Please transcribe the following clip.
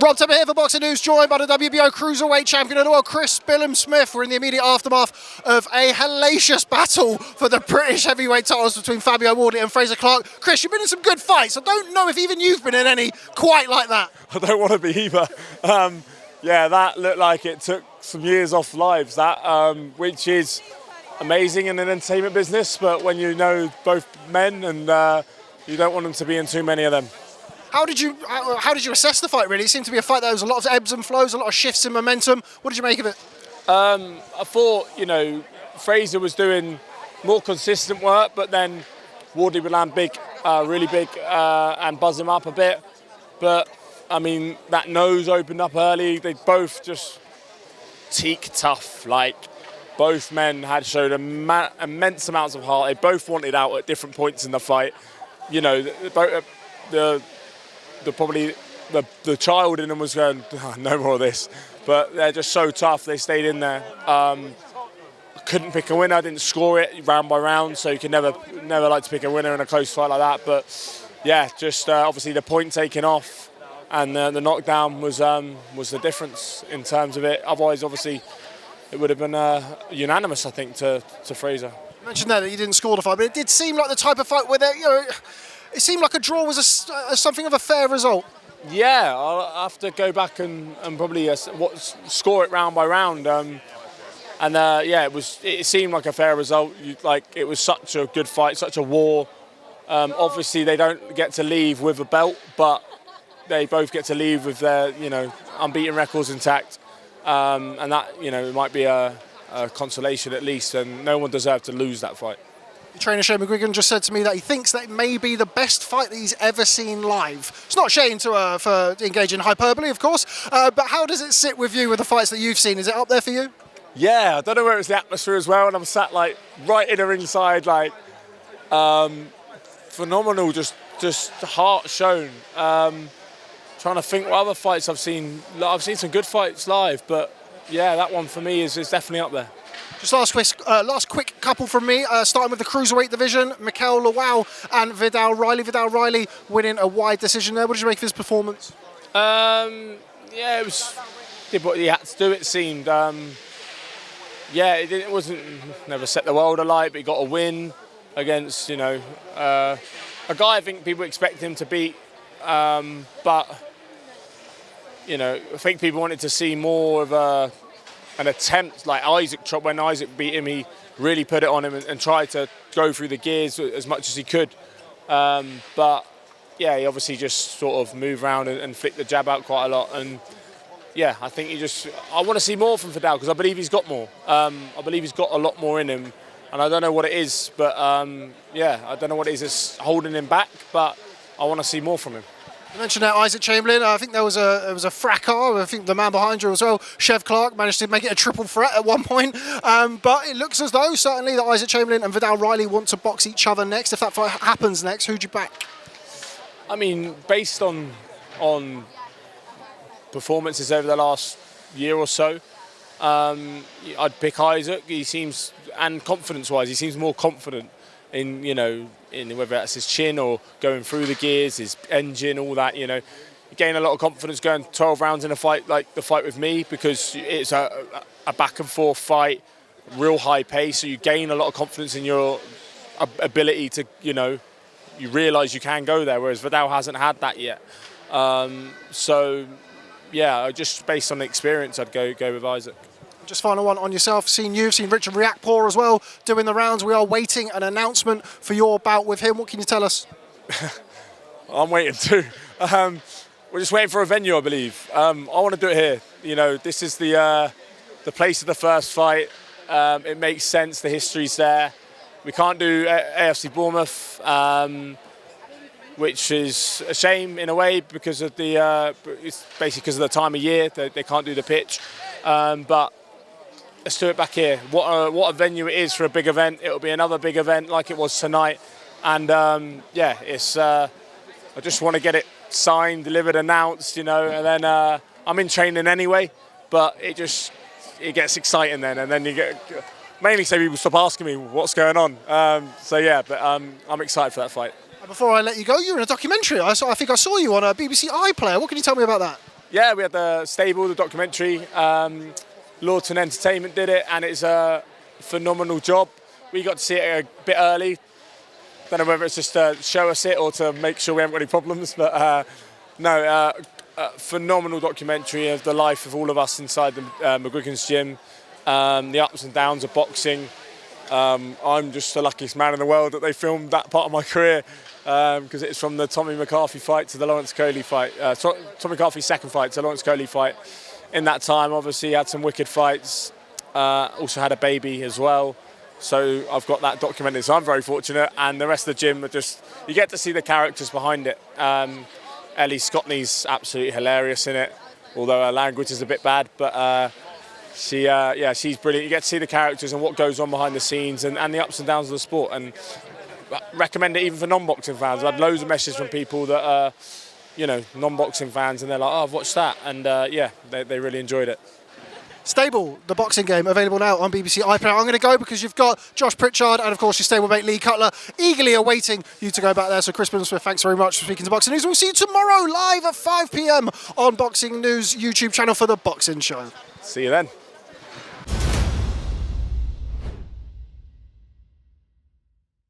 Rob Tepper here for Boxing News, joined by the WBO Cruiserweight Champion of the World, Chris Billam-Smith. We're in the immediate aftermath of a hellacious battle for the British heavyweight titles between Fabio Wardley and Frazer Clarke. Chris, you've been in some good fights. I don't know if even you've been in any quite like that. I don't want to be either. Yeah, that looked like it took some years off lives, which is amazing in an entertainment business, but when you know both men and you don't want them to be in too many of them. How did you assess the fight, really? It seemed to be a fight that was a lot of ebbs and flows, a lot of shifts in momentum. What did you make of it? I thought, Frazer was doing more consistent work, but then Wardley would land big, really big, and buzz him up a bit. But, I mean, that nose opened up early. They both just teak tough. Like, both men had showed immense amounts of heart. They both wanted out at different points in the fight. The child in them was going, oh, no more of this. But they're just so tough. They stayed in there. Couldn't pick a winner. Didn't score it round by round. So you can never like to pick a winner in a close fight like that. But yeah, just obviously the point taken off and the knockdown was the difference in terms of it. Otherwise, obviously, it would have been unanimous, I think, to Frazer. You mentioned there that you didn't score the fight, but it did seem like the type of fight where it seemed like a draw was something of a fair result. Yeah, I'll have to go back and probably score it round by round. It seemed like a fair result. It was such a good fight, such a war. Obviously, they don't get to leave with a belt, but they both get to leave with their unbeaten records intact. And that it might be a consolation at least, and no one deserved to lose that fight. Your trainer Shane McGuigan just said to me that he thinks that it may be the best fight that he's ever seen live. It's not Shane for engage in hyperbole, of course, but how does it sit with you with the fights that you've seen? Is it up there for you? Yeah, I don't know where it's the atmosphere as well, and I'm sat right in the ringside, phenomenal, just heart shown. Trying to think what other fights I've seen. I've seen some good fights live, but yeah, that one for me is definitely up there. Just last quick couple from me, starting with the Cruiserweight division, Lawal and Vidal Riley. Vidal Riley winning a wide decision there. What did you make of his performance? It did what he had to do, it seemed. It wasn't, never set the world alight, but he got a win against, a guy I think people expect him to beat. But I think people wanted to see more of an attempt like Isaac. When Isaac beat him, he really put it on him and tried to go through the gears as much as he could. But yeah, he obviously just sort of moved around and flicked the jab out quite a lot. And yeah, I think I want to see more from Vidal because I believe he's got more. I believe he's got a lot more in him. And I don't know what it is, but I don't know what it is that's holding him back, but I want to see more from him. You mentioned Isaac Chamberlain. I think there was a fracas. I think the man behind you as well, Chev Clarke, managed to make it a triple threat at one point. But it looks as though certainly that Isaac Chamberlain and Vidal Riley want to box each other next. If that fight happens next, who'd you back? I mean, based on performances over the last year or so, I'd pick Isaac. He seems, and confidence-wise, he seems more confident in whether that's his chin or going through the gears, his engine, all that. You gain a lot of confidence going 12 rounds in a fight like the fight with me because it's a back and forth fight, real high pace. So you gain a lot of confidence in your ability to, you realise you can go there, whereas Vidal hasn't had that yet. Just based on the experience, I'd go with Isaac. Just final one on yourself. Seen Richard Riakporhe as well doing the rounds. We are waiting an announcement for your bout with him. What can you tell us? I'm waiting too. We're just waiting for a venue, I believe. I want to do it here. This is the place of the first fight. It makes sense. The history's there. We can't do AFC Bournemouth, which is a shame in a way because of it's basically because of the time of year. They can't do the pitch, but let's do it back here. What a venue it is for a big event. It'll be another big event like it was tonight. And I just want to get it signed, delivered, announced, and then I'm in training anyway, but it gets exciting then. And then you get, mainly so people stop asking me what's going on. I'm excited for that fight. Before I let you go, you're in a documentary. I think I saw you on a BBC iPlayer. What can you tell me about that? Yeah, we had the stable, the documentary. Lawton Entertainment did it, and it's a phenomenal job. We got to see it a bit early. Don't know whether it's just to show us it or to make sure we haven't got any problems, but no, a phenomenal documentary of the life of all of us inside the McGuigan's gym, the ups and downs of boxing. I'm just the luckiest man in the world that they filmed that part of my career, because it's from the Tommy McCarthy fight to the Lawrence Coley fight, Tommy McCarthy's second fight to the Lawrence Coley fight. In that time, obviously, had some wicked fights, also had a baby as well. So I've got that documented, so I'm very fortunate. And the rest of the gym are just, you get to see the characters behind it. Ellie Scotney's absolutely hilarious in it, although her language is a bit bad, but she's brilliant. You get to see the characters and what goes on behind the scenes and the ups and downs of the sport. And recommend it even for non-boxing fans. I've had loads of messages from people that are, non-boxing fans, and they're like, oh, I've watched that. And they really enjoyed it. Stable, the boxing game, available now on BBC iPlayer. I'm going to go because you've got Josh Pritchard and, of course, your stablemate Lee Cutler eagerly awaiting you to go back there. So, Chris Billam-Smith, thanks very much for speaking to Boxing News. We'll see you tomorrow live at 5 p.m. on Boxing News YouTube channel for The Boxing Show. See you then.